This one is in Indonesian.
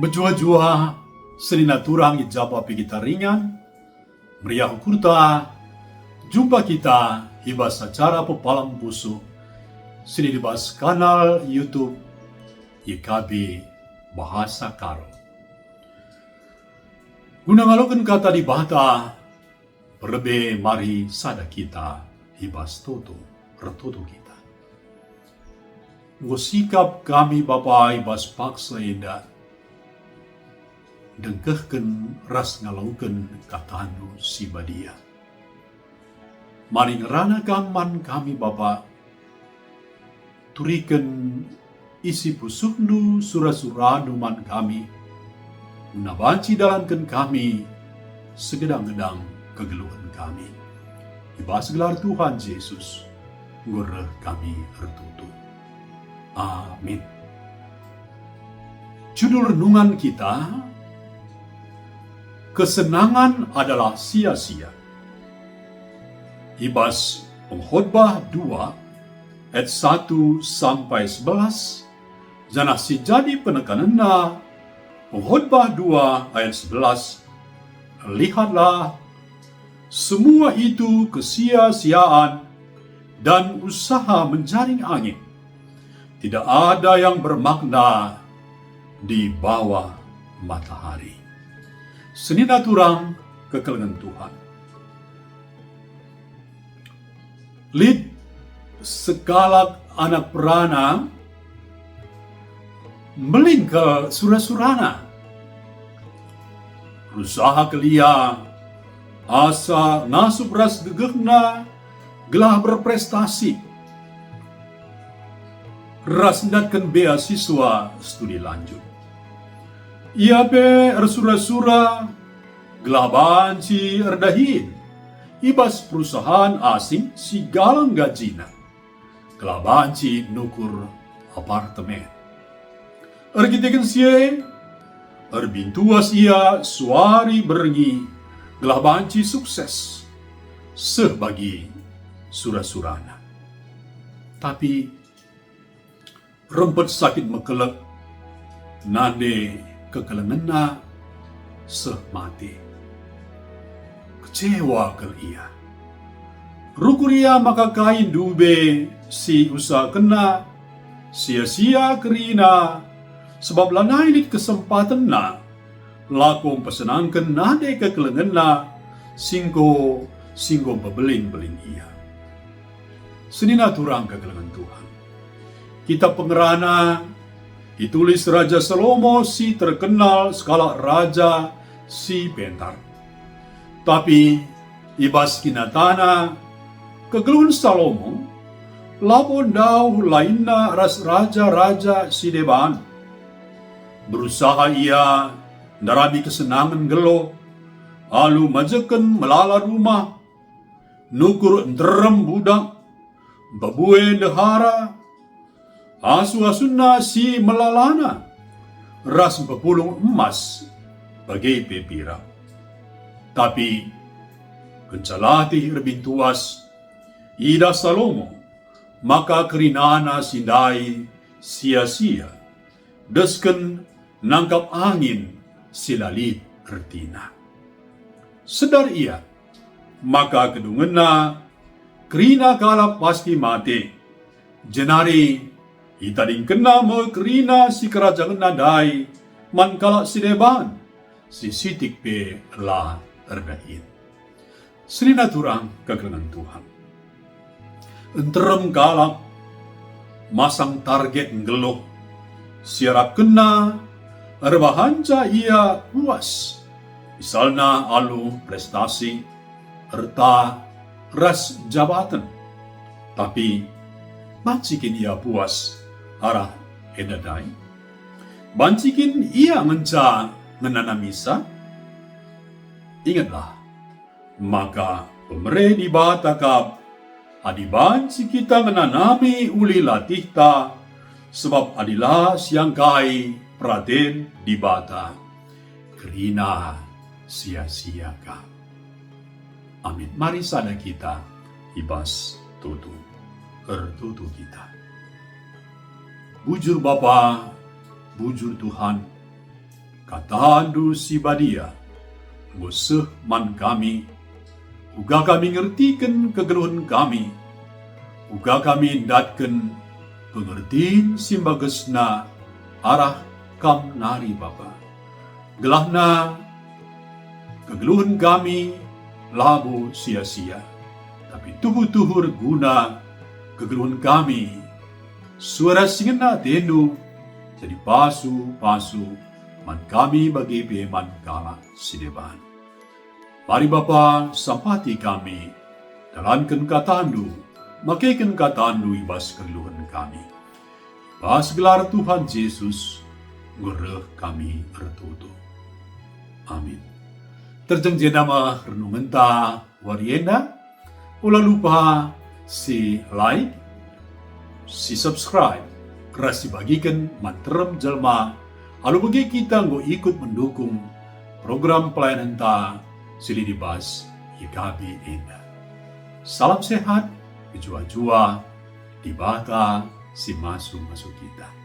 Bejua-jua senina turang ijapa kita ringan, meriah kurta, jumpa kita hibas acara pepalang busu, sini dibahas kanal YouTube YKB Bahasa Karo. Guna ngalokan kata di bata, berbe mari sada kita hibas toto, retoto kita. Ngusikap kami Bapak hibas paksa indah, dengkehken ras ngalauken katanu si badia. Mari ngerana gaman kami Bapa, turiken isi pusuknu surah-surah numan kami, unabanci dalanken kami, segedang-gedang kegeluhan kami. Ibas gelar Tuhan Yesus, ngureh kami ertutu. Amin. Judul renungan kita, kesenangan adalah sia-sia. Ibas Pengkhotbah 2 ayat 1 sampai 11. Janah si jadi penekananna Pengkhotbah 2 ayat 11. Lihatlah, semua itu kesia-siaan dan usaha menjaring angin. Tidak ada yang bermakna di bawah matahari. Senina turang kekelengan Tuhan. Lid sekalak anak perana melin ke surah-surana. Berusaha kelia, asa ngasup ras gegehna, gelah berprestasi. Ras ndatkan beasiswa studi lanjut. Ia be ersura-sura gelaban si erdahin. Ibas perusahaan asing si galang gajina. Gelaban si nukur apartemen. Ergiteken sie, erbintuas ia suari berengi. Gelaban si sukses. Sebagi surah-surana. Tapi rempet sakit mekelek, nande kekelengena seh mati. Kecewa kel ia. Rukuria maka kain dube si usaha kena, sia-sia kerina, sebab lanai kesempatan na, lakom pesenangkan nade kekelengena, singko bebelin-belin ia. Senina turang kekelengan Tuhan. Kitab Pengerana ditulis Raja Salomo si terkenal skala raja si pintar. Tapi ibas kinatana kegeluhan Salomo lapon daw lainna ras raja-raja si deban. Berusaha ia narabi kesenangan gelo, alu majeken melala rumah, nukur enterem budak, babue dehara, asu-asunna si melalana, ras pepulung emas bagai pepira. Tapi kencalatih erbintuas ida Salomo, maka kerinana sindai sia-sia, desken nangkap angin silalit ertina. Sedar ia, maka kedungena kerina kalap pasti mati. Jenari itading kena mo kerina si kerajaan nadai, man kalak si deban, si sitik pe la erdain. Senina turang kekelengan Tuhan. Enterem kalak, masang target ngeluh, siarap kena, erbahanca ia puas. Misalna alu prestasi, erta ras jabatan. Tapi bancikin ia puas arah edadai. Bancikin ia menca menanamisa. Ingatlah, maka pemere di batakap adibanci kita menanami uli latihta, sebab adilah siang kai praden di bata kerina sia-sia ka. Amin. Mari sada kita ibas tutu ertutu kita. Bujur Bapa, bujur Tuhan, katahandu si badia, nguseh man kami, uga kami ngertikan kegeluhan kami, uga kami ndatken pengertiin simbagesna arah kam nari Bapa. Gelahna kegeluhan kami labu sia-sia, tapi tuhu-tuhur guna kegeluhan kami, suara singena tenu jadi pasu-pasu man kami bagi beman kala sideban. Mari Bapa sampati kami, dalankan katandu, makaikan katandu ibas kegeluhan kami. Ibas gelar Tuhan Yesus, ngureh kami ertutu. Amin. Terjeng nama renungan ta warienda, ulah lupa si like, si subscribe, keras dibagikan manterem jelma, alu bagi kita ngo ikut mendukung program pelayanan ta sili dibas YKB Enda. Salam sehat, jua-jua, dibata si masuk kita.